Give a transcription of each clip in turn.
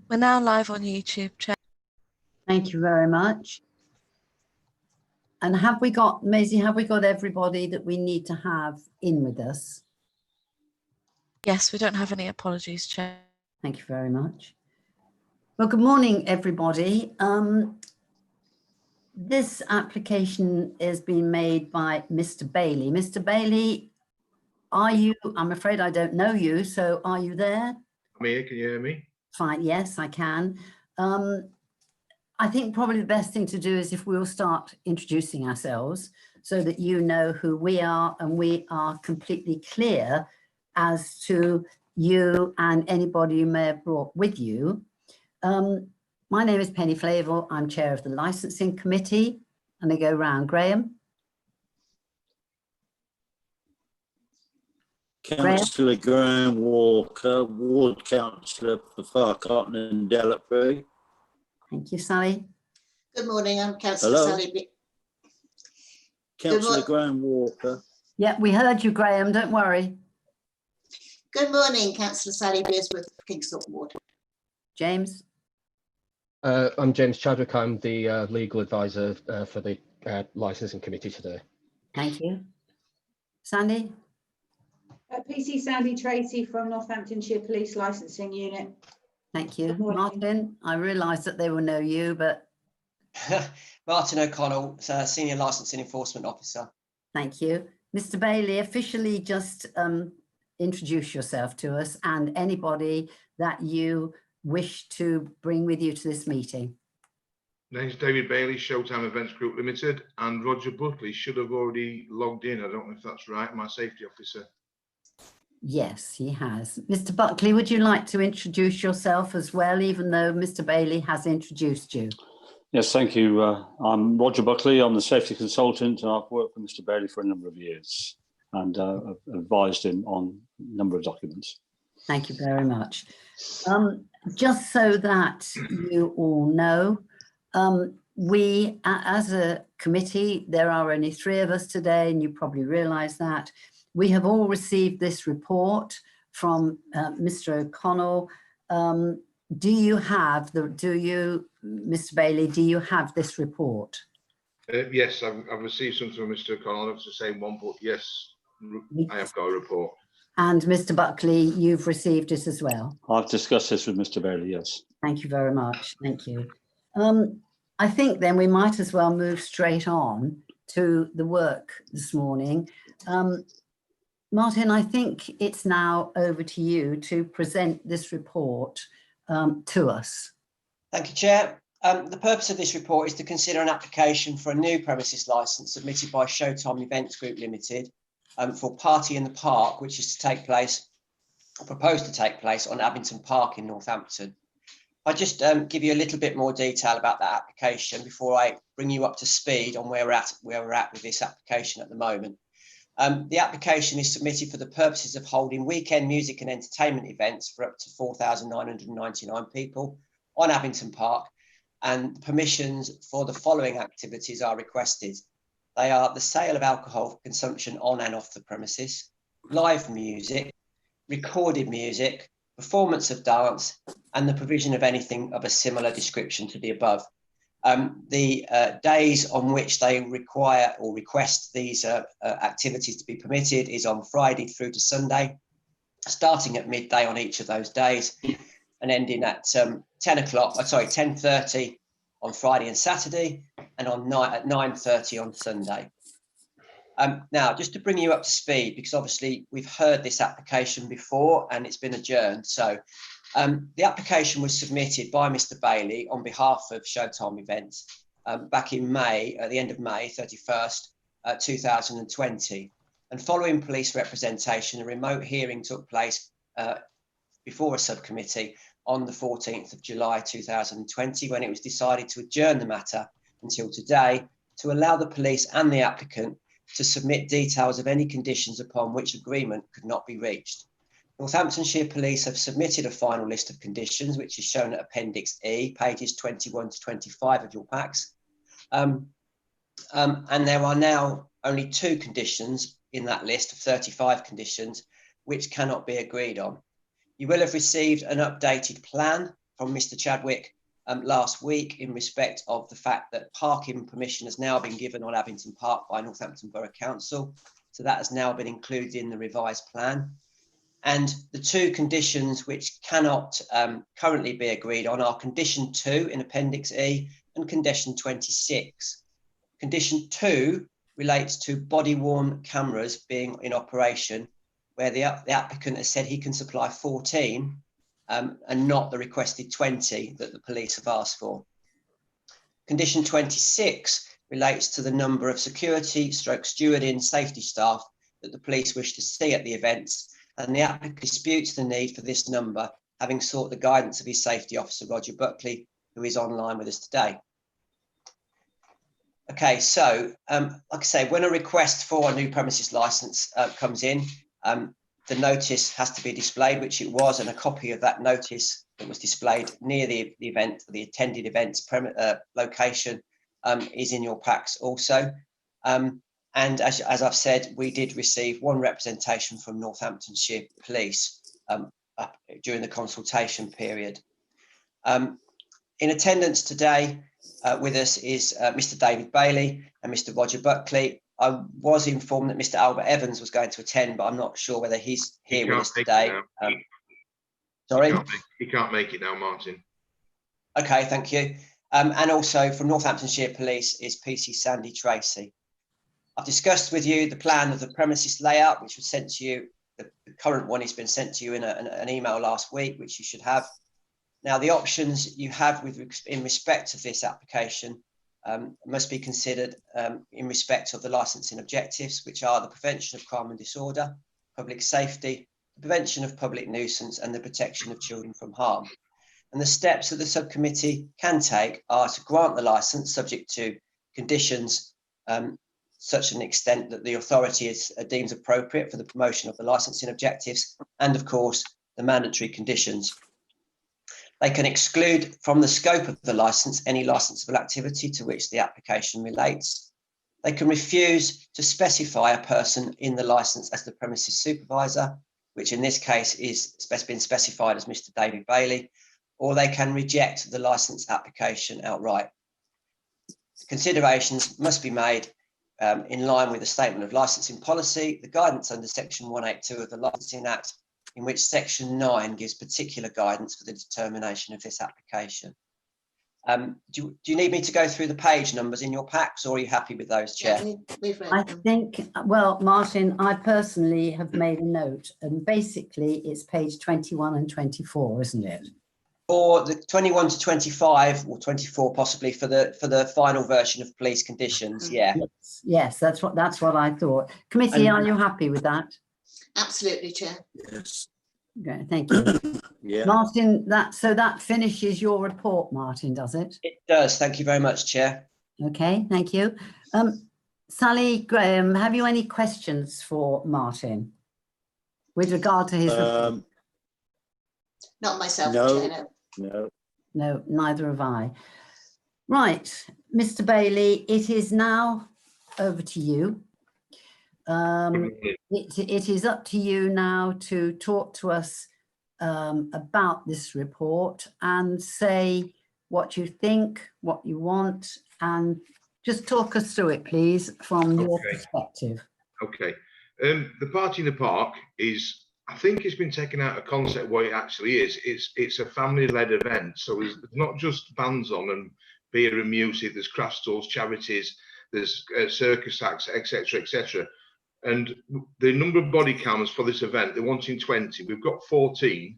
We're now live on YouTube, Chair. Thank you very much. And have we got, Maisie, have we got everybody that we need to have in with us? Yes, we don't have any apologies, Chair. Thank you very much. Well, good morning, everybody. This application is being made by Mr. Bailey. Mr. Bailey, are you, I'm afraid I don't know you, so are you there? I'm here, can you hear me? Fine, yes, I can. I think probably the best thing to do is if we'll start introducing ourselves so that you know who we are and we are completely clear as to you and anybody you may have brought with you. My name is Penny Flavel. I'm chair of the licensing committee, and I go round. Graham. Councillor Graham Walker, Ward Councillor for Farcotton and Delapre. Thank you, Sally. Good morning, I'm Councillor Sally. Councillor Graham Walker. Yeah, we heard you, Graham, don't worry. Good morning, Councillor Sally Beersworth, Kingsthorpe Ward. James. I'm James Chadwick. I'm the legal advisor for the licensing committee today. Thank you. Sandy. PC Sandy Tracy from Northamptonshire Police Licensing Unit. Thank you. Martin, I realised that they will know you, but... Martin O'Connell, Senior Licensing Enforcement Officer. Thank you. Mr. Bailey, officially just introduce yourself to us and anybody that you wish to bring with you to this meeting. Name's David Bailey, Showtime Events Group Limited, and Roger Buckley should have already logged in. I don't know if that's right, my safety officer. Yes, he has. Mr. Buckley, would you like to introduce yourself as well, even though Mr. Bailey has introduced you? Yes, thank you. I'm Roger Buckley. I'm the safety consultant, and I've worked with Mr. Bailey for a number of years and I've advised him on a number of documents. Thank you very much. Just so that you all know, we, as a committee, there are only 3 of us today, and you probably realise that. We have all received this report from Mr. O'Connell. Do you have Mr. Bailey, do you have this report? Yes, I've received something from Mr. O'Connell. It's the same one, but yes, I have got a report. And Mr. Buckley, you've received it as well? I've discussed this with Mr. Bailey, yes. Thank you very much. Thank you. I think then we might as well move straight on to the work this morning. Martin, I think it's now over to you to present this report to us. Thank you, Chair. The purpose of this report is to consider an application for a new premises licence submitted by Showtime Events Group Limited for Party in the Park, which is to take place, or proposed to take place, on Abington Park in Northampton. I'll just give you a little bit more detail about that application before I bring you up to speed on where we're at with this application at the moment. The application is submitted for the purposes of holding weekend music and entertainment events for up to 4,999 people on Abington Park, and permissions for the following activities are requested. They are the sale of alcohol for consumption on and off the premises, live music, recorded music, performance of dance, and the provision of anything of a similar description to the above. The days on which they require or request these activities to be permitted is on Friday through to Sunday, starting at midday on each of those days and ending at 10:30 on Friday and Saturday, and at 9:30 on Sunday. Now, just to bring you up to speed, because obviously we've heard this application before and it's been adjourned. So the application was submitted by Mr. Bailey on behalf of Showtime Events back in May, at the end of May 31st, 2020. And following police representation, a remote hearing took place before a subcommittee on the 14th of July 2020, when it was decided to adjourn the matter until today to allow the police and the applicant to submit details of any conditions upon which agreement could not be reached. Northamptonshire Police have submitted a final list of conditions, which is shown at Appendix E, pages 21 to 25 of your packs. And there are now only 2 conditions in that list of 35 conditions which cannot be agreed on. You will have received an updated plan from Mr. Chadwick last week in respect of the fact that parking permission has now been given on Abington Park by Northampton Borough Council. So that has now been included in the revised plan. And the two conditions which cannot currently be agreed on are condition 2 in Appendix E and condition 26. Condition 2 relates to body-worn cameras being in operation, where the applicant has said he can supply 14 and not the requested 20 that the police have asked for. Condition 26 relates to the number of security, stewarding, safety staff that the police wish to see at the events, and the applicant disputes the need for this number, having sought the guidance of his safety officer, Roger Buckley, who is online with us today. Okay, so like I say, when a request for a new premises licence comes in, the notice has to be displayed, which it was, and a copy of that notice that was displayed near the event, the attended event's location, is in your packs also. And as I've said, we did receive one representation from Northamptonshire Police during the consultation period. In attendance today with us is Mr. David Bailey and Mr. Roger Buckley. I was informed that Mr. Albert Evans was going to attend, but I'm not sure whether he's here with us today. Sorry? He can't make it now, Martin. Okay, thank you. And also from Northamptonshire Police is PC Sandy Tracy. I've discussed with you the plan of the premises layout, which was sent to you. The current one has been sent to you in an email last week, which you should have. Now, the options you have in respect of this application must be considered in respect of the licensing objectives, which are the prevention of crime and disorder, public safety, the prevention of public nuisance, and the protection of children from harm. And the steps that the subcommittee can take are to grant the licence subject to conditions such an extent that the authority deems appropriate for the promotion of the licensing objectives, and of course the mandatory conditions. They can exclude from the scope of the licence any licensable activity to which the application relates. They can refuse to specify a person in the licence as the premises supervisor, which in this case is been specified as Mr. David Bailey, or they can reject the licence application outright. Considerations must be made in line with the statement of licensing policy, the guidance under section 182 of the Licensing Act, in which section 9 gives particular guidance for the determination of this application. Do you need me to go through the page numbers in your packs, or are you happy with those, Chair? Yeah, we've read I them. think, well, Martin, I personally have made a note, and basically it's page 21 and 24, isn't it? Or the 21 to 25, or 24 possibly, for the final version of police conditions, yeah. Yes, that's what I thought. Committee, are you happy with that? Absolutely, Chair. Yes. Okay, thank you. Yeah. Martin, that finishes your report, Martin, does it? It does. Thank you very much, Chair. Okay, thank you. Sally, Graham, have you any questions for Martin with regard to his report? Not myself, No. Chair, no. No. No, neither have I. Right, Mr. Bailey, it is now over to you. It is up to you now to talk to us about this report and say what you think, what you want, and just talk us through it, please, from your perspective. Okay. The Party in the Park is, I think it's been taken out of concept what it actually is. It's a family-led event. So there's not just bands on and beer and music, there's craft stores, charities, there's circus acts, etc., etc. And the number of body cams for this event, they're wanting 20. We've got 14,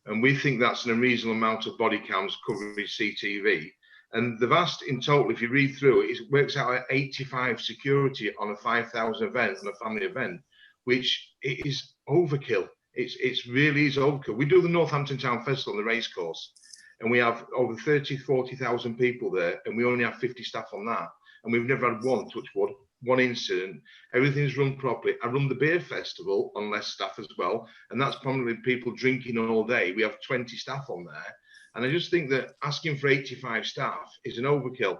and we think that's an unreasonable amount of body cams covering CTV. And they've asked in total, if you read through it, it works out at 85 security on a 5,000 event, on a family event, which it is overkill. It's really is overkill. We do the Northampton Town Festival on the racecourse, and we have over 40,000 people there, and we only have 50 staff on that. And we've never had one, touch wood, one incident. Everything's run properly. I run the beer festival on less staff as well, and that's probably people drinking all day. We have 20 staff on there. And I just think that asking for 85 staff is an overkill.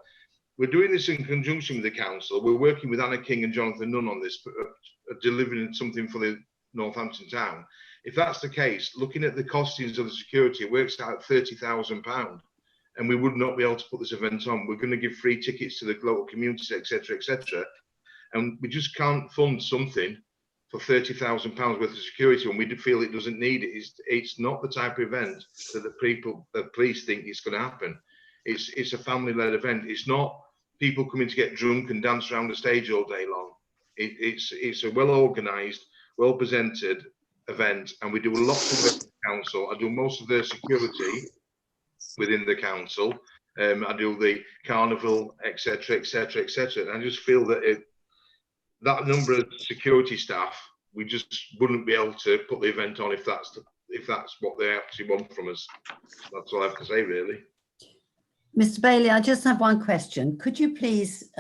We're doing this in conjunction with the council. We're working with Anna King and Jonathan Nunn on this, delivering something for the Northampton Town. if that's the case, looking at the costings of the security, it works out at £30,000, and we would not be able to put this event on. We're going to give free tickets to the local communities, etc., etc., and we just can't fund something for £30,000 worth of security when we feel it doesn't need it. It's not the type of event that the police think is going to happen. It's a family-led event. It's not people coming to get drunk and dance around the stage all day long. It's a well-organised, well-presented event, and we do a lot of work with the council. I do most of their security within the council. I do the carnival, etc., etc., etc. And I just feel that that number of security staff, we just wouldn't be able to put the event on if that's what they actually want from us. That's all I have to say, really. Mr. Bailey, I just have one question. Could you please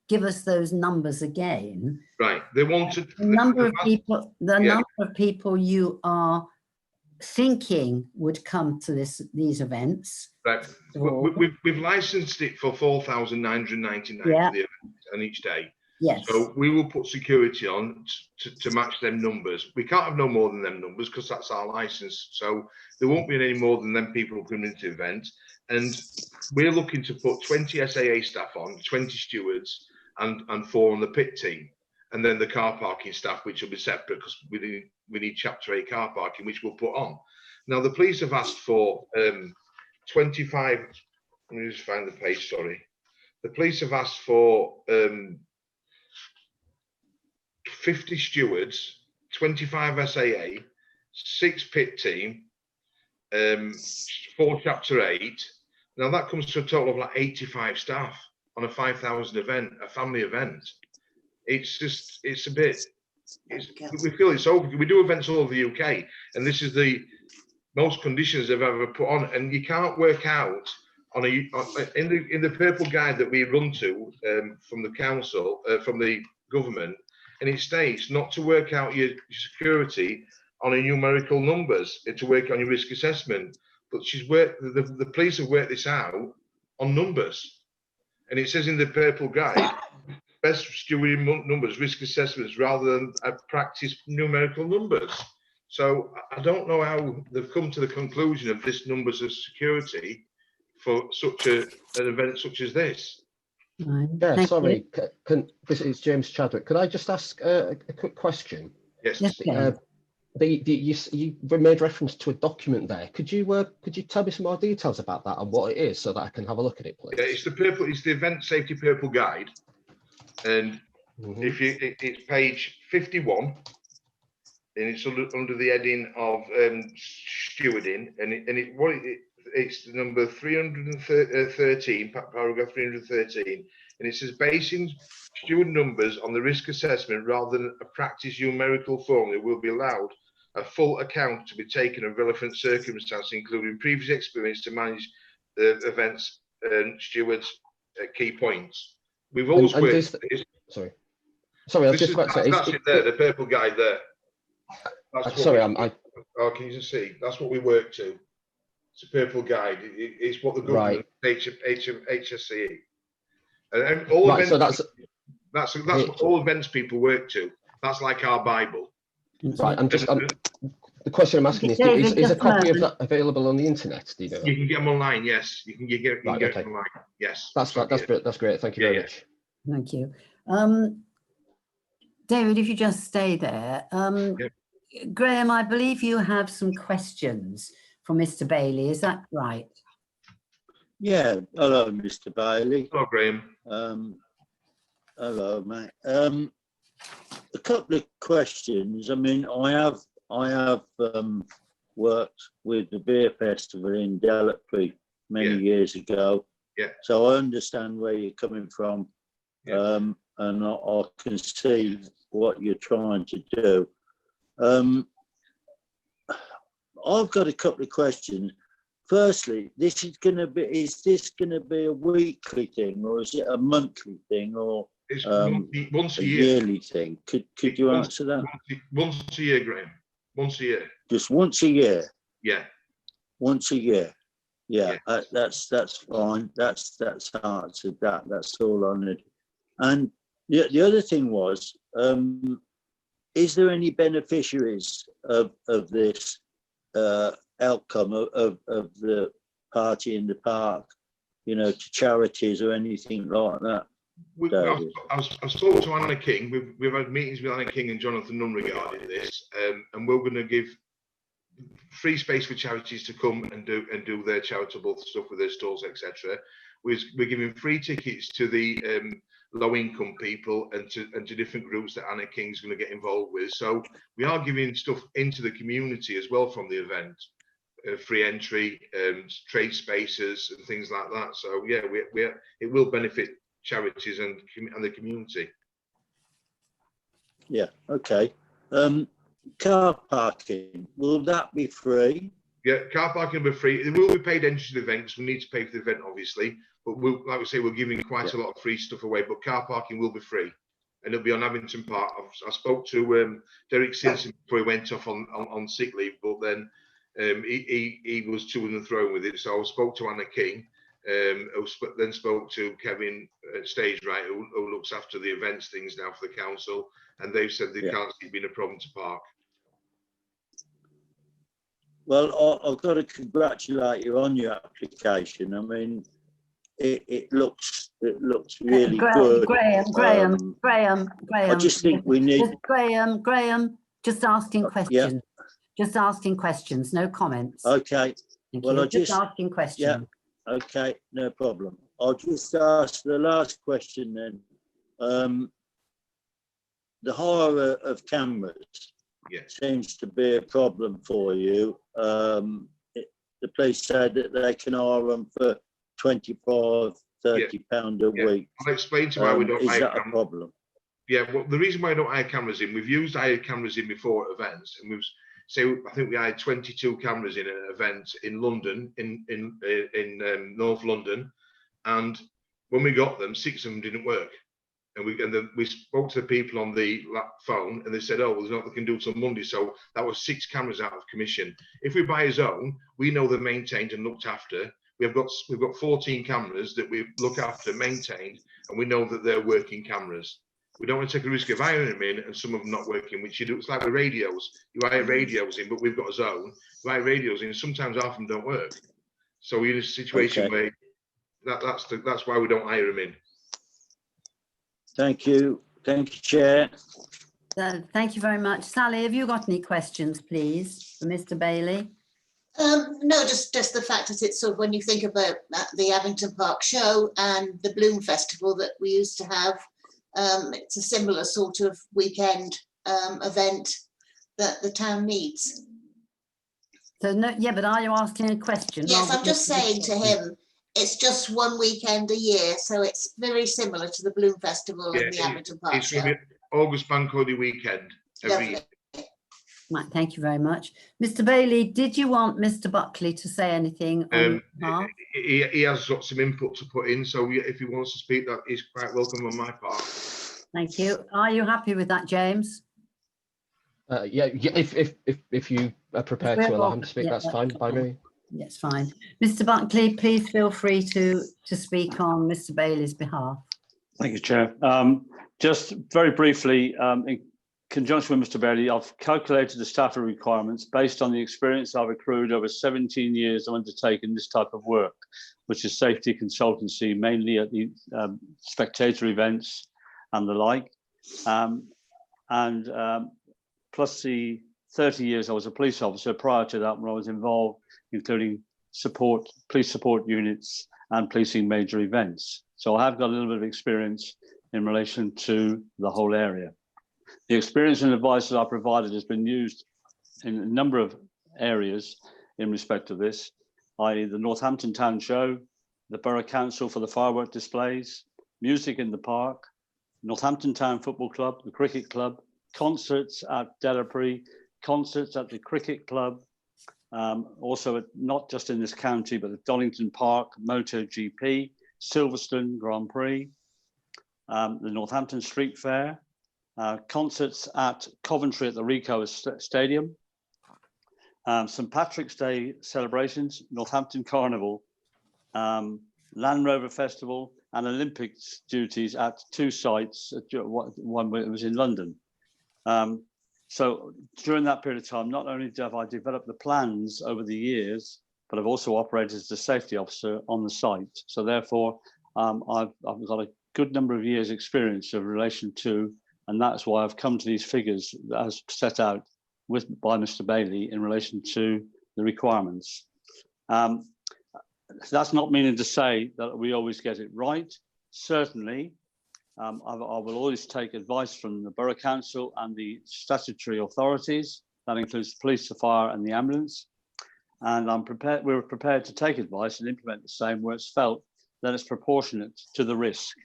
give us those numbers again? Right. They wanted the number of people you are thinking would come to these events. Right. We've licensed it for 4,999 for the event on each day. Yes. So we will put security on to match them numbers. We can't have no more than them numbers because that's our license. So there won't be any more than them people coming into the event. And we're looking to put 20 SAA staff on, 20 stewards, and 4 on the pit team. And then the car parking staff, which will be separate because we need Chapter 8 car parking, which we'll put on. Now, the police have asked for 25. Let me just find the page, sorry. The police have asked for 50 stewards, 25 SAA, 6 pit team, 4 Chapter 8. Now that comes to a total of like 85 staff on a 5,000 event, a family event. It's just, we feel it's over. We do events all over the UK, and this is the most conditions they've ever put on, and you can't work out in the purple guide that we run to from the council, from the government. And it states not to work out your security on a numerical numbers, to work on your risk assessment. But the police have worked this out on numbers. And it says in the purple guide, best stewarding numbers, risk assessments, rather than practice numerical numbers. So I don't know how they've come to the conclusion of this numbers of security for such an event such as this. Yeah, Thank sorry, this is James Chadwick. Could I just ask a quick question? Yes. You made reference to a document there. Could you tell me some more details about that and what it is so that I can have a look at it, please? Yeah, it's the event safety purple guide, and it's page 51, and it's under the heading of stewarding, and it's the number 313, paragraph 313, and it says basing steward numbers on the risk assessment rather than a practice numerical formula will be allowed a full account to be taken of relevant circumstances, including previous experience to manage the events and stewards key points. We've always worked. Sorry, I was just about to say. That's it there, the purple guide there. Sorry, can you just see? That's what we work to. It's a purple guide. It's what the government HSCE. And all right, events, so that's what all events people work to. That's like our Bible. Right. The question I'm asking is a copy of that available on the internet? Do you know that? You can get them online. Yes, you can get them online. Yes, that's great. Thank you very much. Thank you, David. If you just stay there, Graham, I believe you have some questions for Mr. Bailey. Is that right? Yeah. Hello, Mr. Bailey. Hello, Graham. Hello, mate. A couple of questions. I mean, I have worked with the beer festival in Delapre many years ago. Yeah. So I understand where you're coming from, and I can see what you're trying to do. I've got a couple of questions. Firstly, is this going to be a weekly thing, or is it a monthly thing, or it's once a year. Yearly thing? Could you answer that? Once a year, Graham. Once a year. Just once a year. Yeah. Once a year. Yeah. That's fine. That's answered that. That's all I need. And the other thing was, is there any beneficiaries of this outcome of the party in the park, you know, to charities or anything like that? I've spoken to Anna King. We've had meetings with Anna King and Jonathan Nunn regarding this, and we're going to give free space for charities to come and do their charitable stuff with their stalls, etc. We're giving free tickets to the low-income people and to different groups that Anna King's going to get involved with. So we are giving stuff into the community as well from the event, free entry, trade spaces and things like that. So yeah, it will benefit charities and the community. Yeah, okay. Car parking, will that be free? Yeah, car parking will be free. It will be paid entry to the event because we need to pay for the event, obviously. But like we say, we're giving quite a lot of free stuff away. But car parking will be free, and it'll be on Abington Park. I spoke to Derek Simpson before he went off on sick leave, but then he was to and fro with it. So I spoke to Anna King, who then spoke to Kevin Stage Right, who looks after the events things now for the council, and they've said they can't see it being a problem to park. Well, I've got to congratulate you on your application. I mean, it looks really good. Graham. I just think we need Graham, just asking questions. Yeah. Just asking questions, no comments. Okay. Thank Well, you. I just asking questions. Yeah. Okay, no problem. I'll just ask the last question then. The hire of cameras seems to be a problem for you. The police said that they can hire them for £25, £30 a week. I'll explain to why we don't hire cameras. Is that a cameras. problem? Yeah, well, the reason why I don't hire cameras in, we've used hired cameras in before at events, and I think we hired 22 cameras in an event in London, in North London, and when we got them, 6 of them didn't work. And we spoke to the people on the phone, and they said, "Oh, well, there's nothing we can do till Monday." So that was 6 cameras out of commission. If we buy his own, we know they're maintained and looked after. We've got 14 cameras that we look after, maintained, and we know that they're working cameras. We don't want to take a risk of hiring them in and some of them not working, which you do. It's like with radios. You hire radios in, but we've got a zone. You hire radios in, sometimes half of them don't work. So we're in a situation where that's why we don't hire them in. Thank you, Chair. Thank you very much. Sally, have you got any questions, please, for Mr. Bailey? No, just the fact that it's sort of, when you think about the Abington Park show and the Bloom Festival that we used to have, it's a similar sort of weekend event that the town needs. So no, yeah, but are you asking a question? Yes, I'm just saying to him, it's just one weekend a year, so it's very similar to the Bloom Festival and the Abington Park it's show. going to be August Bank Holiday weekend every year. Right, thank you very much. Mr. Bailey, did you want Mr. Buckley to say anything on behalf? He has got some input to put in, so if he wants to speak, that is quite welcome on my part. Thank you. Are you happy with that, James? Yeah. If you are prepared to allow him to speak, that's fine by me. Yes, fine. Mr. Buckley, please feel free to speak on Mr. Bailey's behalf. Thank you, Chair. Just very briefly, in conjunction with Mr. Bailey, I've calculated the staffing requirements based on the experience I've accrued over 17 years of undertaking this type of work, which is safety consultancy, mainly at the spectator events and the like, plus the 30 years I was a police officer prior to that, when I was involved, including police support units and policing major events. So I have got a little bit of experience in relation to the whole area. The experience and advice that I provided has been used in a number of areas in respect to this, i.e. the Northampton Town Show, the Borough Council for the firework displays, music in the park, Northampton Town Football Club, the Cricket Club, concerts at Delapre, concerts at the Cricket Club, also not just in this county, but at Donington Park, MotoGP, Silverstone Grand Prix, the Northampton Street Fair, concerts at Coventry at the Ricoh Stadium, St Patrick's Day celebrations, Northampton Carnival, Land Rover Festival, and Olympics duties at 2 sites. One was in London. So during that period of time, not only have I developed the plans over the years, but I've also operated as a safety officer on the site. So therefore, I've got a good number of years experience in relation to, and that's why I've come to these figures as set out by Mr. Bailey in relation to the requirements. That's not meaning to say that we always get it right. Certainly, I will always take advice from the Borough Council and the statutory authorities. That includes the police, the fire and the ambulance. And we're prepared to take advice and implement the same where it's felt that it's proportionate to the risk.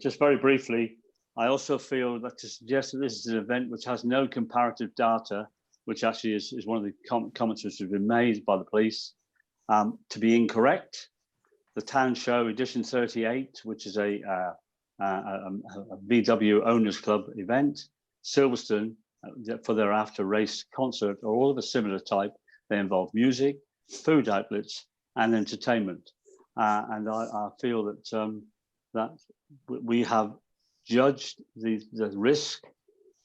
Just very briefly, I also feel that to suggest that this is an event which has no comparative data, which actually is one of the comments which have been made by the police, to be incorrect. The Town Show Edition 38, which is a VW Owners Club event, Silverstone, for their after race concert, are all of a similar type. They involve music, food outlets, and entertainment. And I feel that that we have judged the risk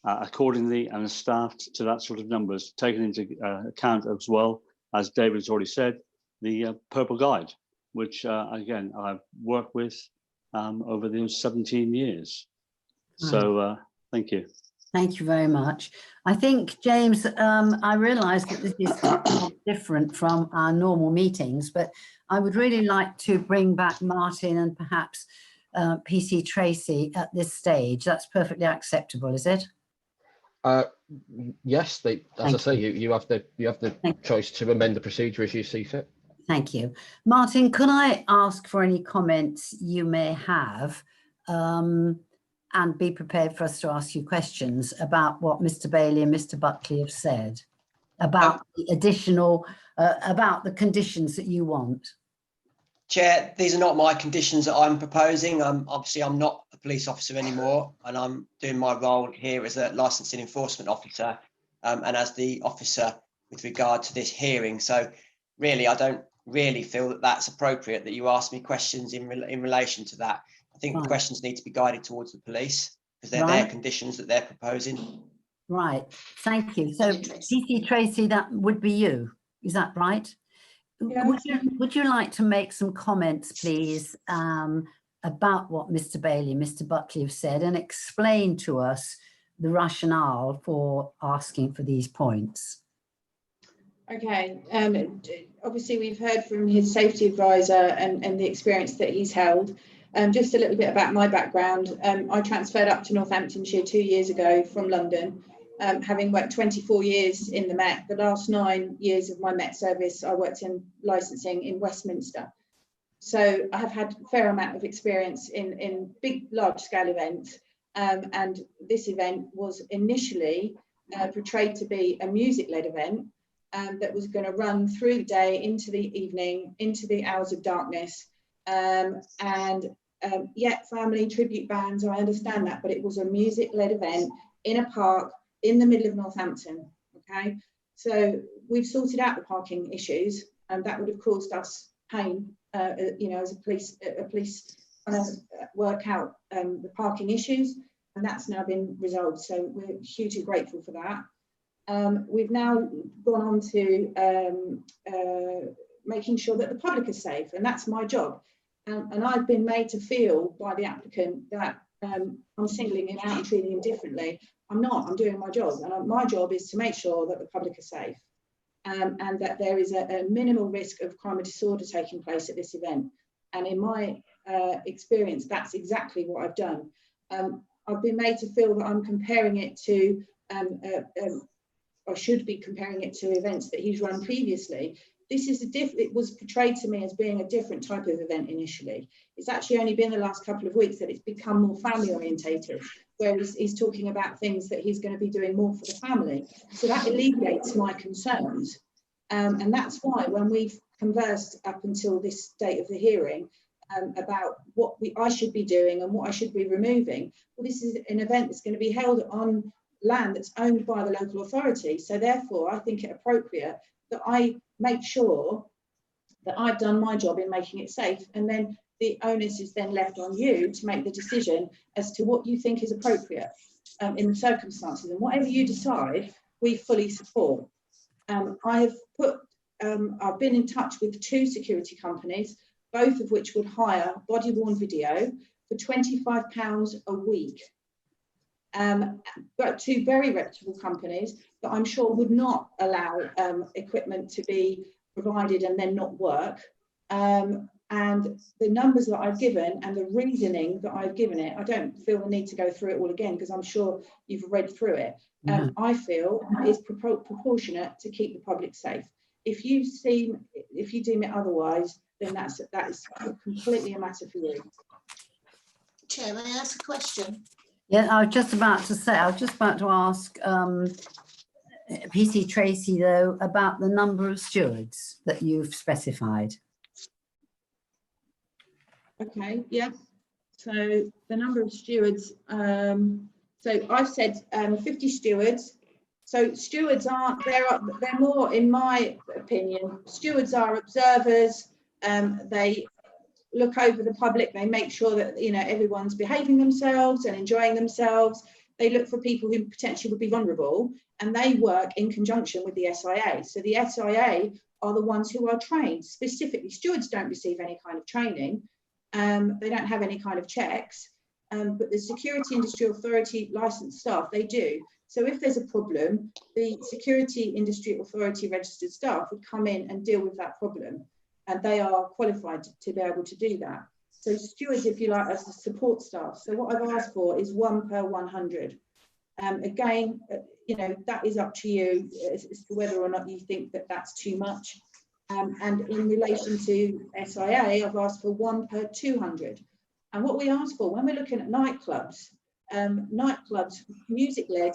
accordingly and staffed to that sort of numbers, taken into account as well, as David's already said, the Purple Guide, which again, I've worked with over those 17 years. So thank you. Thank you very much. I think, James, I realise that this is different from our normal meetings, but I would really like to bring back Martin and perhaps PC Tracy at this stage. That's perfectly acceptable, is it? Yes, as I say, you have the choice to amend the procedure as you see fit. Thank you. Martin, can I ask for any comments you may have and be prepared for us to ask you questions about what Mr. Bailey and Mr. Buckley have said about the additional, about the conditions that you want? Chair, these are not my conditions that I'm proposing. Obviously, I'm not a police officer anymore, and I'm doing my role here as a licensing enforcement officer and as the officer with regard to this hearing. So really, I don't really feel that that's appropriate that you ask me questions in relation to that. I think the questions need to be guided towards the police because they're their conditions that they're proposing. Right, thank you. So PC Tracy, that would be you, is that right? Yeah. Would you like to make some comments, please, about what Mr. Bailey and Mr. Buckley have said and explain to us the rationale for asking for these points? Okay, obviously we've heard from his safety advisor and the experience that he's held. Just a little bit about my background. I transferred up to Northamptonshire 2 years ago from London, having worked 24 years in the Met. The last 9 years of my Met service, I worked in licensing in Westminster. So I have had a fair amount of experience in big, large-scale events. And this event was initially portrayed to be a music-led event that was going to run through the day, into the evening, into the hours of darkness. Yet family tribute bands, I understand that, but it was a music-led event in a park in the middle of Northampton. Okay, so we've sorted out the parking issues, and that would have caused us pain, you know, as a police trying to work out the parking issues, and that's now been resolved. So we're hugely grateful for that. We've now gone on to making sure that the public is safe, and that's my job. And I've been made to feel by the applicant that I'm singling him out and treating him differently. I'm not, I'm doing my job. And my job is to make sure that the public are safe and that there is a minimal risk of crime and disorder taking place at this event. And in my experience, that's exactly what I've done. I've been made to feel that I'm comparing it to, I should be comparing it to events that he's run previously. This is it was portrayed to me as being a different type of event initially. It's actually only been the last couple of weeks that it's become more family orientated, where he's talking about things that he's going to be doing more for the family. So that alleviates my concerns. And that's why when we've conversed up until this date of the hearing about what I should be doing and what I should be removing, well, this is an event that's going to be held on land that's owned by the local authority. So therefore, I think it appropriate that I make sure that I've done my job in making it safe, and then the onus is then left on you to make the decision as to what you think is appropriate. in the circumstances. And whatever you decide, we fully support. I've been in touch with 2 security companies, both of which would hire body-worn video for £25 a week. But 2 very reputable companies that I'm sure would not allow equipment to be provided and then not work. And the numbers that I've given and the reasoning that I've given it, I don't feel the need to go through it all again because I'm sure you've read through it. I feel is proportionate to keep the public safe. If you deem it otherwise, then that is completely a matter for you. Chair, may I ask a question? Yeah, I was just about to say, I was just about to ask PC Tracy, though, about the number of stewards that you've specified. Okay, yeah. So the number of stewards, so I've said 50 stewards. So stewards they're more, in my opinion, stewards are observers. They look over the public, they make sure that, you know, everyone's behaving themselves and enjoying themselves. They look for people who potentially would be vulnerable, and they work in conjunction with the SIA. So the SIA are the ones who are trained. Specifically, stewards don't receive any kind of training. They don't have any kind of checks, but the Security Industry Authority licensed staff, they do. So if there's a problem, the Security Industry Authority registered staff would come in and deal with that problem. And they are qualified to be able to do that. So stewards, if you like, as the support staff. So what I've asked for is 1 per 100. Again, you know, that is up to you as to whether or not you think that that's too much. And in relation to SIA, I've asked for 1 per 200. And what we ask for when we're looking at nightclubs, music-led,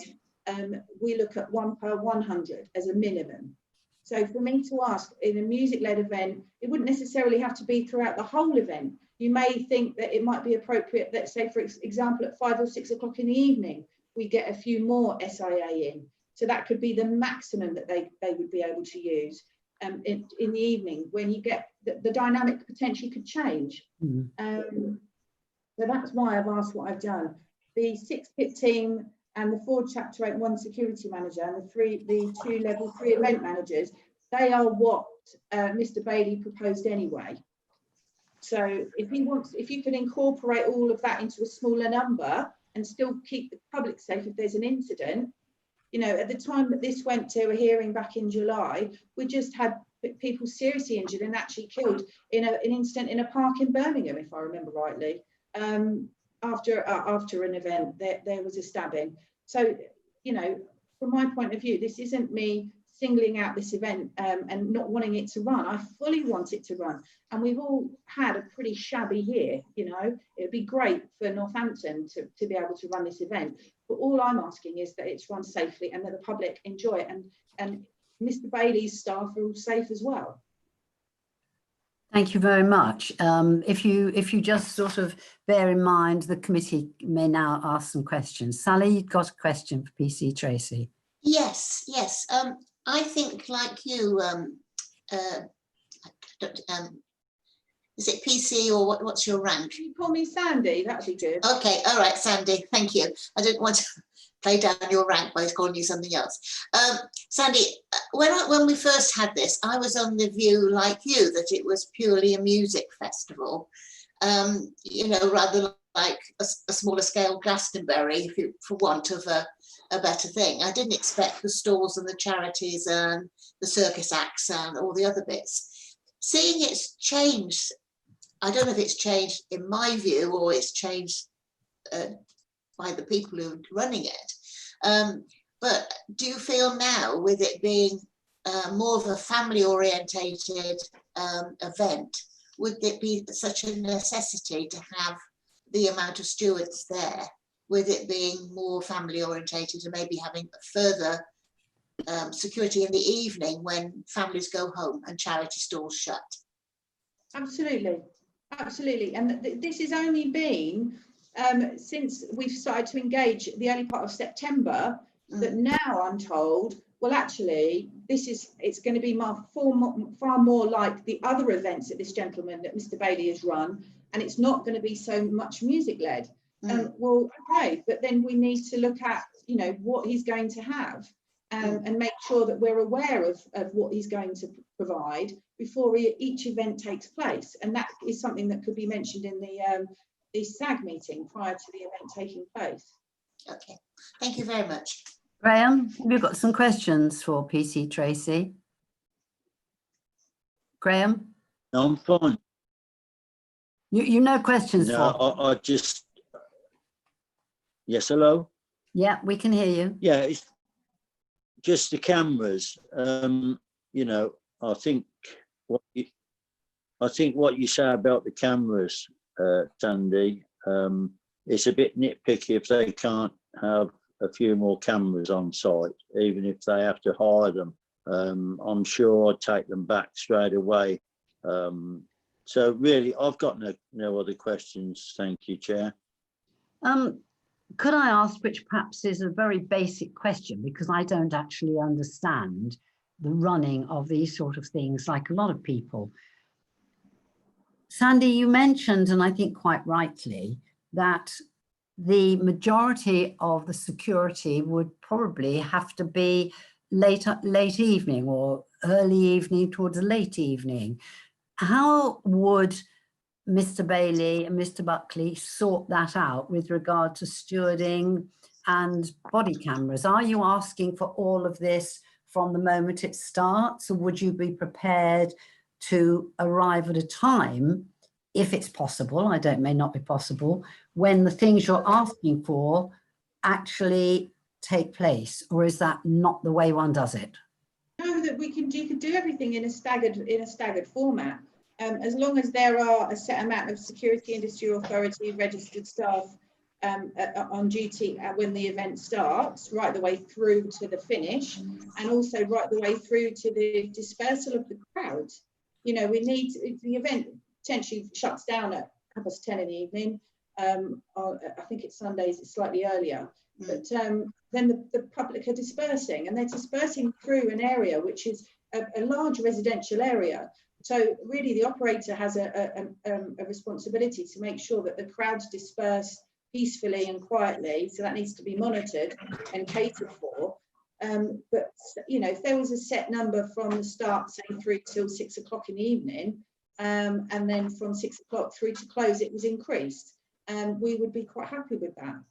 we look at 1 per 100 as a minimum. So for me to ask in a music-led event, it wouldn't necessarily have to be throughout the whole event. You may think that it might be appropriate, let's say, for example, at 5 or 6 o'clock in the evening, we get a few more SIA in. So that could be the maximum that they would be able to use in the evening, when you get the dynamic potentially could change. So that's why I've asked what I've done. The 6-pit team and the 4 Chapter 8 1 security manager and the 2 level 3 event managers, they are what Mr. Bailey proposed anyway. So if you can incorporate all of that into a smaller number and still keep the public safe if there's an incident, you know, at the time that this went to a hearing back in July, we just had people seriously injured and actually killed in an incident in a park in Birmingham, if I remember rightly. After an event, there was a stabbing. So, you know, from my point of view, this isn't me singling out this event and not wanting it to run. I fully want it to run. And we've all had a pretty shabby year, you know. It'd be great for Northampton to be able to run this event. But all I'm asking is that it's run safely and that the public enjoy it. And Mr. Bailey's staff are all safe as well. Thank you very much. If you just sort of bear in mind, the committee may now ask some questions. Sally, you've got a question for PC Tracy. Yes. I think, like you, is it PC or what's your rank? Can you call me Sandy? That'd be good. Okay, all right, Sandy, thank you. I didn't want to play down your rank by calling you something else. Sandy, when we first had this, I was on the view, like you, that it was purely a music festival, you know, rather like a smaller scale Glastonbury, for want of a better thing. I didn't expect the stalls and the charities and the circus acts and all the other bits. Seeing it's changed, I don't know if it's changed in my view or it's changed by the people who are running it. But do you feel now, with it being more of a family orientated event, would it be such a necessity to have the amount of stewards there, with it being more family orientated and maybe having further security in the evening when families go home and charity stalls shut? Absolutely. And this has only been since we've started to engage the early part of September, that now I'm told, well, actually, it's going to be far more like the other events that this gentleman, that Mr. Bailey has run, and it's not going to be so much music led. Well, okay, but then we need to look at, you know, what he's going to have, and make sure that we're aware of what he's going to provide before each event takes place. And that is something that could be mentioned in the SAG meeting prior to the event taking place. Okay, thank you very much. Graham, we've got some questions for PC Tracy. Graham? No, I'm fine. You know questions No, for? I just, yes, hello? Yeah, we can hear you. Yeah, it's just the cameras. You know, I think what you say about the cameras, Sandy, it's a bit nitpicky if they can't have a few more cameras on site, even if they have to hire them. I'm sure I'd take them back straight away. So really, I've got no other questions. Thank you, Chair. Could I ask, which perhaps is a very basic question, because I don't actually understand the running of these sort of things like a lot of people. Sandy, you mentioned, and I think quite rightly, that the majority of the security would probably have to be late evening or early evening towards late evening. How would Mr. Bailey and Mr. Buckley sort that out with regard to stewarding and body cameras? Are you asking for all of this from the moment it starts, or would you be prepared to arrive at a time, if it's possible, may not be possible, when the things you're asking for actually take place? Or is that not the way one does it? No, that you can do everything in a staggered format. As long as there are a set amount of security industry authority registered staff on duty when the event starts, right the way through to the finish, and also right the way through to the dispersal of the crowd. You know, we need, the event potentially shuts down at 10:30 in the evening. I think it's Sundays, it's slightly earlier. But then the public are dispersing, and they're dispersing through an area which is a large residential area. So really the operator has a responsibility to make sure that the crowds disperse peacefully and quietly. So that needs to be monitored and catered for. But, you know, if there was a set number from the start, say through till 6 o'clock in the evening, and then from 6 o'clock through to close, it was increased, we would be quite happy with that.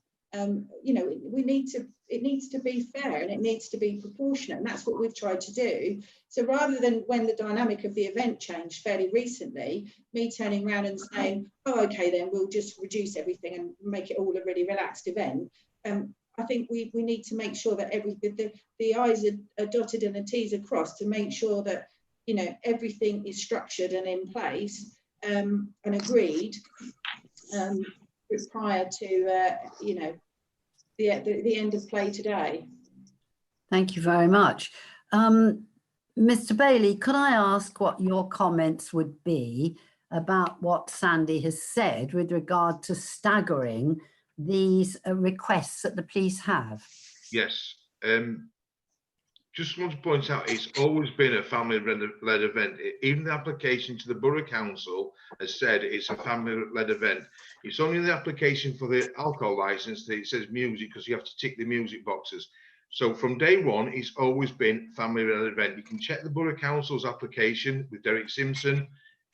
You know, it needs to be fair, and it needs to be proportionate, and that's what we've tried to do. So rather than, when the dynamic of the event changed fairly recently, me turning around and saying, oh, okay, then we'll just reduce everything and make it all a really relaxed event. I think we need to make sure that the I's are dotted and the T's are crossed, to make sure that, you know, everything is structured and in place and agreed prior to, you know, the end of play today. Thank you very much. Mr. Bailey, could I ask what your comments would be about what Sandy has said with regard to staggering these requests that the police have? Yes. Just want to point out, it's always been a family-led event. Even the application to the Borough Council has said it's a family-led event. It's only the application for the alcohol licence that it says music, because you have to tick the music boxes. So from day one, it's always been family-led event. You can check the Borough Council's application with Derek Simpson.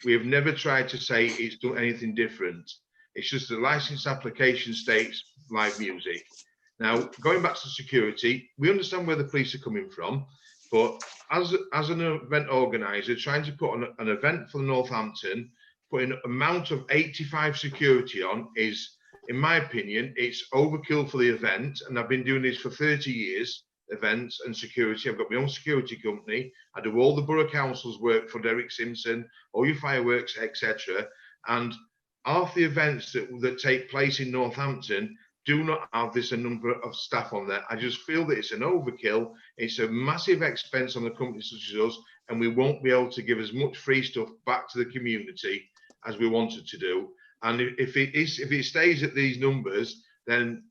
We have never tried to say it's done anything different. It's just the licence application states live music. Now, going back to security, we understand where the police are coming from, but as an event organiser, trying to put on an event for Northampton, putting an amount of 85 security on is, in my opinion, it's overkill for the event. And I've been doing this for 30 years, events and security. I've got my own security company. I do all the Borough Council's work for Derek Simpson, all your fireworks, etc. And half the events that take place in Northampton do not have this a number of staff on there. I just feel that it's an overkill. It's a massive expense on the company such as us, and we won't be able to give as much free stuff back to the community as we wanted to do. And if it stays at these numbers, then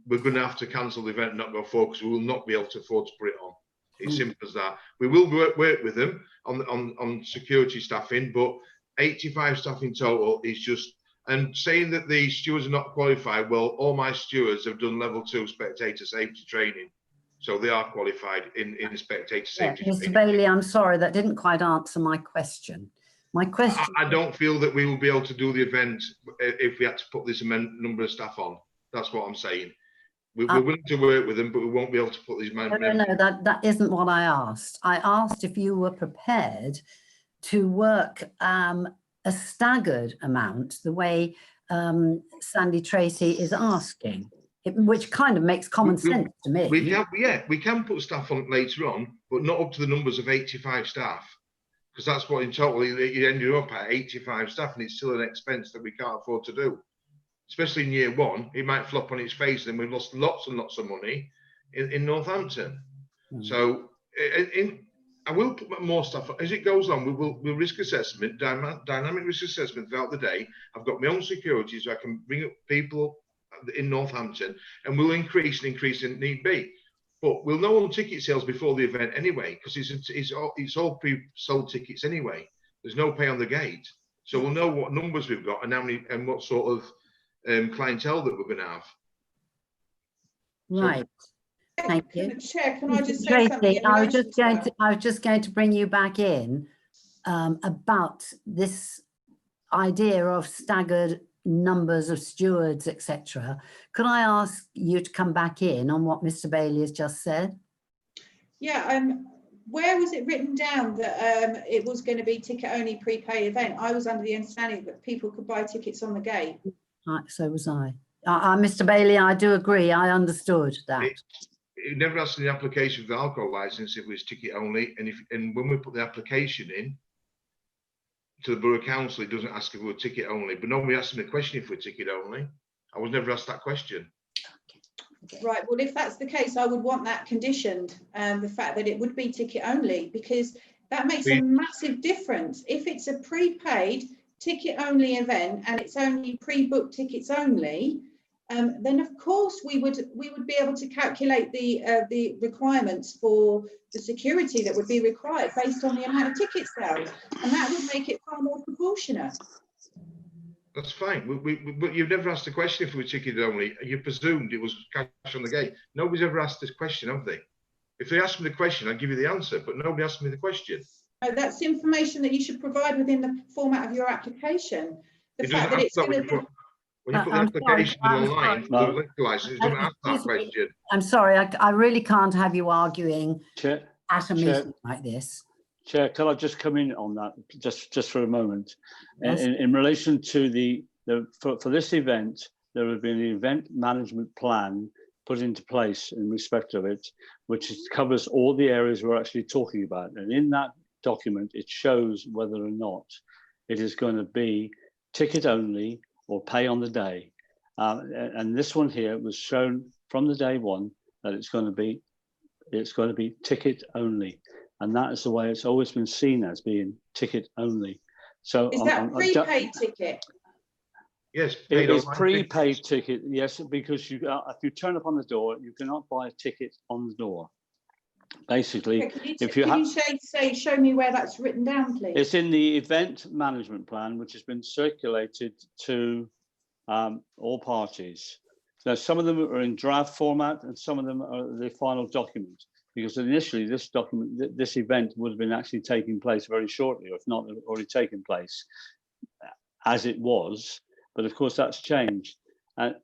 we're going to have to cancel the event and not go forward, because we will not be able to afford to put it on. It's simple as that. We will work with them on security staffing, but 85 staff in total is just And saying that the stewards are not qualified, well, all my stewards have done level 2 spectator safety training. So they are qualified in spectator safety Mr. training. Bailey, I'm sorry, that didn't quite answer my question. My question. I don't feel that we will be able to do the event if we had to put this number of staff on. That's what I'm saying. We're willing to work with them, but we won't be able to put these No, that isn't what I asked. I asked if you were prepared to work a staggered amount, the way Sandy Tracy is asking, which kind of makes common sense to me. We can put staff on later on, but not up to the numbers of 85 staff, because that's what in total you ended up at, 85 staff, and it's still an expense that we can't afford to do. Especially in year 1, it might flop on its face, and we've lost lots and lots of money in Northampton. So I will put more stuff as it goes on. We'll risk assessment, dynamic risk assessment throughout the day. I've got my own security, so I can bring up people in Northampton, and we'll increase in need be. But we'll know on ticket sales before the event anyway, because it's all pre-sold tickets anyway. There's no pay on the gate, so we'll know what numbers we've got and how many and what sort of clientele that we're going to have. Right. Thank you. Chair, can I just say Tracy, something? I was just going to bring you back in about this idea of staggered numbers of stewards, etc. Could I ask you to come back in on what Mr. Bailey has just said? Yeah, where was it written down that it was going to be ticket only prepay event? I was under the understanding that people could buy tickets on the gate. So was I. Mr. Bailey, I do agree. I understood that. It never asked in the application for the alcohol license if it was ticket only, and when we put the application in to the Borough Council, it doesn't ask if we're ticket only, but nobody asked me the question if we're ticket only. I was never asked that question. Right, well, if that's the case, I would want that conditioned, the fact that it would be ticket only, because that makes a massive difference. If it's a prepaid ticket only event and it's only pre-booked tickets only, then of course we would be able to calculate the requirements for the security that would be required based on the amount of ticket sales, and that would make it far more proportionate. That's fine. But you've never asked the question if we were ticket only. You presumed it was cash on the gate. Nobody's ever asked this question, have they? If they asked me the question, I'd give you the answer, but nobody asked me the question. That's information that you should provide within the format of your application. The fact that it's going to when you put the application online for the liquor license, it doesn't ask that question. I'm sorry, I really can't have you arguing at a meeting like this. Chair, can I just come in on that just for a moment? Yes. In relation to for this event, there would be an event management plan put into place in respect of it, which covers all the areas we're actually talking about. And in that document, it shows whether or not it is going to be ticket only or pay on the day. And this one here was shown from the day one that it's going to be ticket only. And that is the way it's always been seen as, being ticket only. So is that prepaid ticket? Yes, it is prepaid ticket. Yes, because if you turn up on the door, you cannot buy a ticket on the door. Basically, show me where that's written down, please. It's in the event management plan, which has been circulated to all parties. Now, some of them are in draft format, and some of them are the final document. Because initially, this event would have been actually taking place very shortly, or if not already taken place, as it was. But of course, that's changed. And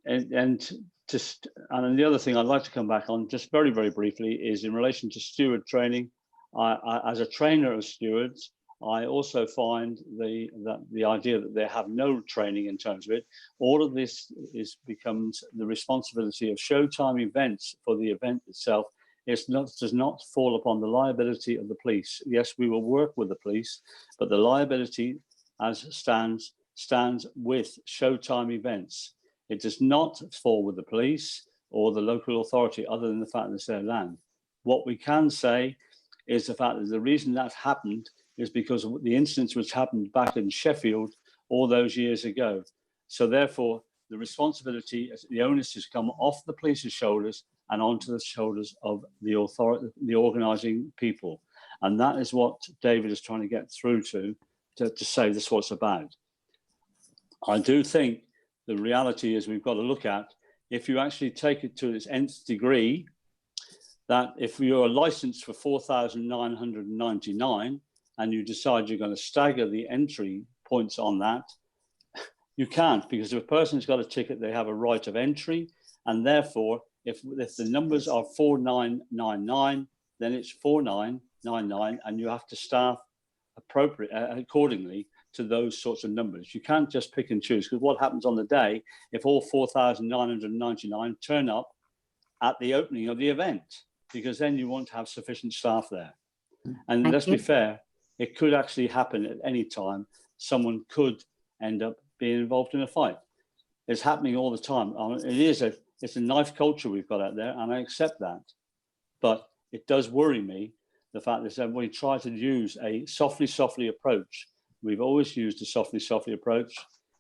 the other thing I'd like to come back on, just very, very briefly, is in relation to steward training. As a trainer of stewards, I also find the idea that they have no training in terms of it. All of this becomes the responsibility of Showtime Events for the event itself. It does not fall upon the liability of the police. Yes, we will work with the police, but the liability as stands with Showtime Events. It does not fall with the police or the local authority, other than the fact that it's their land. What we can say is the fact that the reason that happened is because of the incidents which happened back in Sheffield all those years ago. So therefore, the responsibility, the onus has come off the police's shoulders and onto the shoulders of the authority, the organising people. And that is what David is trying to get through to say this is what it's about. I do think the reality is we've got to look at, if you actually take it to its nth degree, that if you're licensed for 4,999 and you decide you're going to stagger the entry points on that, you can't, because if a person's got a ticket, they have a right of entry, and therefore, if the numbers are 4999, then it's 4999, and you have to staff accordingly to those sorts of numbers. You can't just pick and choose, because what happens on the day if all 4,999 turn up at the opening of the event? Because then you won't have sufficient staff there. And let's be fair, it could actually happen at any time. Someone could end up being involved in a fight. It's happening all the time. It's a knife culture we've got out there, and I accept that. But it does worry me, the fact that we try to use a softly approach. We've always used a softly approach.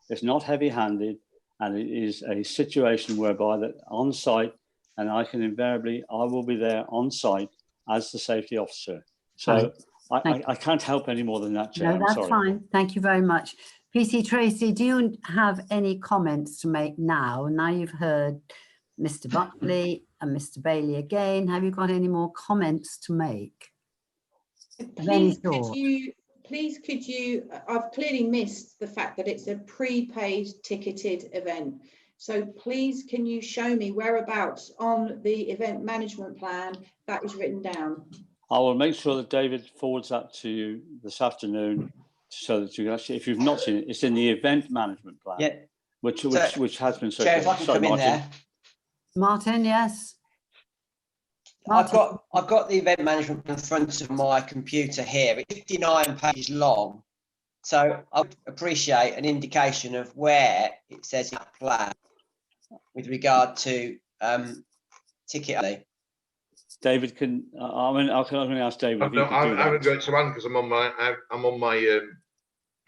It's not heavy-handed, and it is a situation whereby that on site, and I will be there on site as the safety officer. So I can't help any more than that, Chair. No, that's fine. Thank you very much. PC Tracy, do you have any comments to make now? Now you've heard Mr. Buckley and Mr. Bailey again. Have you got any more comments to make? Please could you, I've clearly missed the fact that it's a prepaid ticketed event. So please, can you show me whereabouts on the event management plan that is written down? I will make sure that David forwards that to you this afternoon, so that you can actually, if you've not seen it, it's in the event management plan. Yeah. Which has been Chair, if I can come in there. Martin, yes. Martin. I've got the event management in front of my computer here. It's 59 pages long. So I would appreciate an indication of where it says in that plan with regard to ticket only. David can. I can ask David. I haven't got it to hand because I'm on my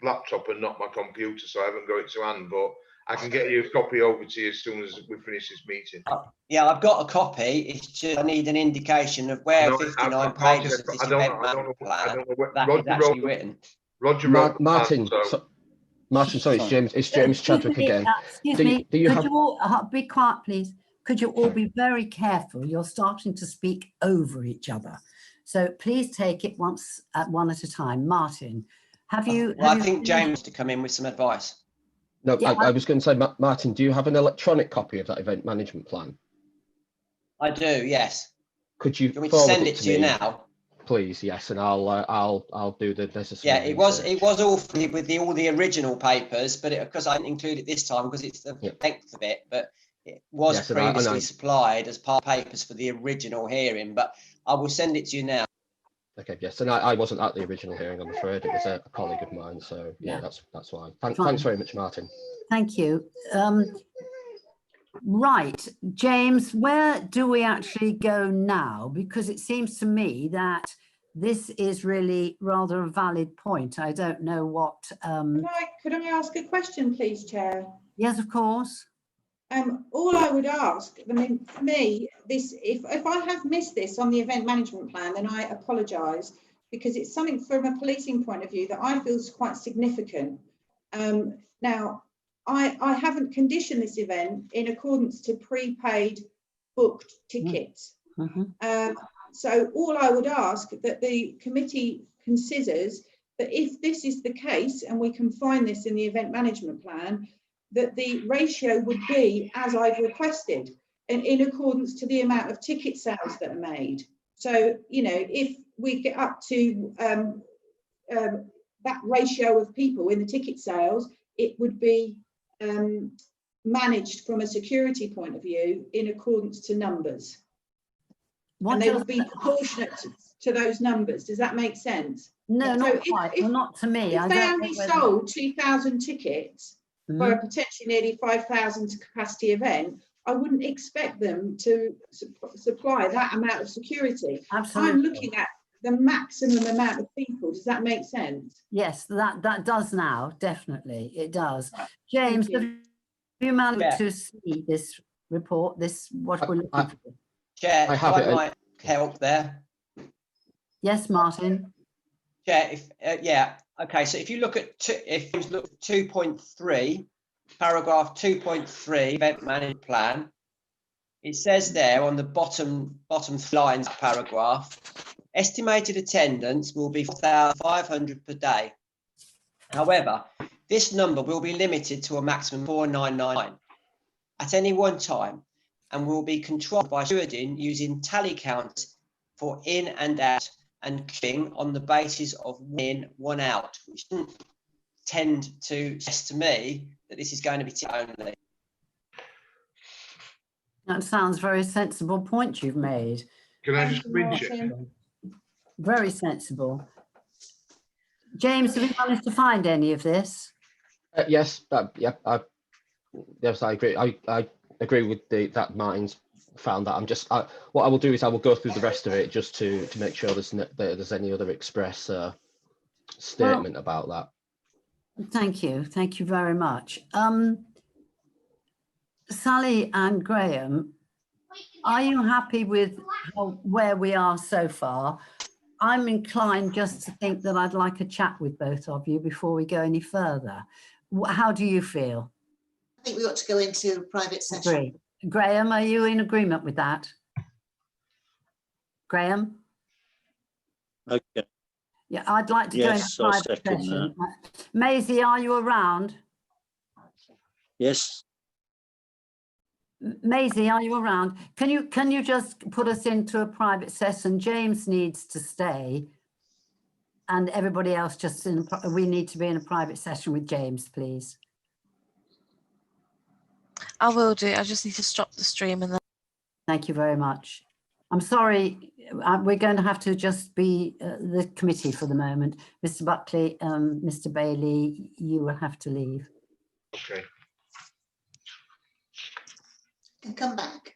laptop and not my computer, so I haven't got it to hand. But I can get you a copy over to you as soon as we finish this meeting. Yeah, I've got a copy. It's just I need an indication of where 59 pages of this event management plan that is actually written. Martin, sorry, it's James Chadwick again. Excuse me, could you all be quiet, please? Could you all be very careful? You're starting to speak over each other. So please take it one at a time. Martin, have you... Well, I think James to come in with some advice. No, yeah, I was going to say, Martin, do you have an electronic copy of that event management plan? I do, yes. Could you want me to send it to you now? Please, yes, and I'll do the necessary. Yeah, it was all with all the original papers, but because I didn't include it this time because it's the length of it, but it was previously supplied as part of papers for the original hearing. But I will send it to you now. Okay, yes, and I wasn't at the original hearing, I'm afraid. It was a colleague of mine, so yeah, that's why. Thanks very much, Martin. Thank you. Right, James, where do we actually go now? Because it seems to me that this is really rather a valid point. I don't know what... Could I ask a question, please, Chair? Yes, of course. All I would ask, I mean, for me, this, if I have missed this on the event management plan, then I apologise, because it's something from a policing point of view that I feel is quite significant. Now, I haven't conditioned this event in accordance to prepaid booked tickets. So all I would ask that the committee considers that if this is the case, and we can find this in the event management plan, that the ratio would be as I've requested and in accordance to the amount of ticket sales that are made. So, you know, if we get up to that ratio of people in the ticket sales, it would be managed from a security point of view in accordance to numbers. And they would be proportionate to those numbers. Does that make sense? No, not quite. Well, not to me. If they only sold 2,000 tickets for a potentially nearly 5,000 capacity event, I wouldn't expect them to supply that amount of security. Absolutely. I'm looking at the maximum amount of people. Does that make sense? Yes, that does now, definitely, it does. James, have you managed to see this report, what we're looking for? Chair, if I might help there. Yes, Martin. Chair, okay, so if you look at 2.3, paragraph 2.3, event management plan, it says there on the bottom 3 lines of the paragraph, estimated attendance will be 4,500 per day. However, this number will be limited to a maximum of 4,999 at any one time and will be controlled by stewarding using tally counters for in and out and queuing on the basis of 1 in, 1 out, which doesn't tend to suggest to me that this is going to be only. That sounds very sensible point you've made. Can I just Thank you, read it? Martin. Very sensible. James, have you managed to find any of this? Yes, yes, I agree. I agree with that Martin's found that. What I will do is I will go through the rest of it just to make sure there's any other express statement about that. Thank you very much. Sally and Graham, are you happy with where we are so far? I'm inclined just to think that I'd like a chat with both of you before we go any further. How do you feel? I think we ought to go into a private session. Agree. Graham, are you in agreement with that? Graham? Okay. Yeah, I'd like to Yes, go I'll into private second session. Maisie, are you around? Yes. Maisie, are you around? Can you just put us into a private session? James needs to stay, and everybody else we need to be in a private session with James, please. I will do. I just need to stop the stream and then. Thank you very much. I'm sorry, we're going to have to just be the committee for the moment. Mr. Buckley, Mr. Bailey, you will have to leave. Okay. And come back.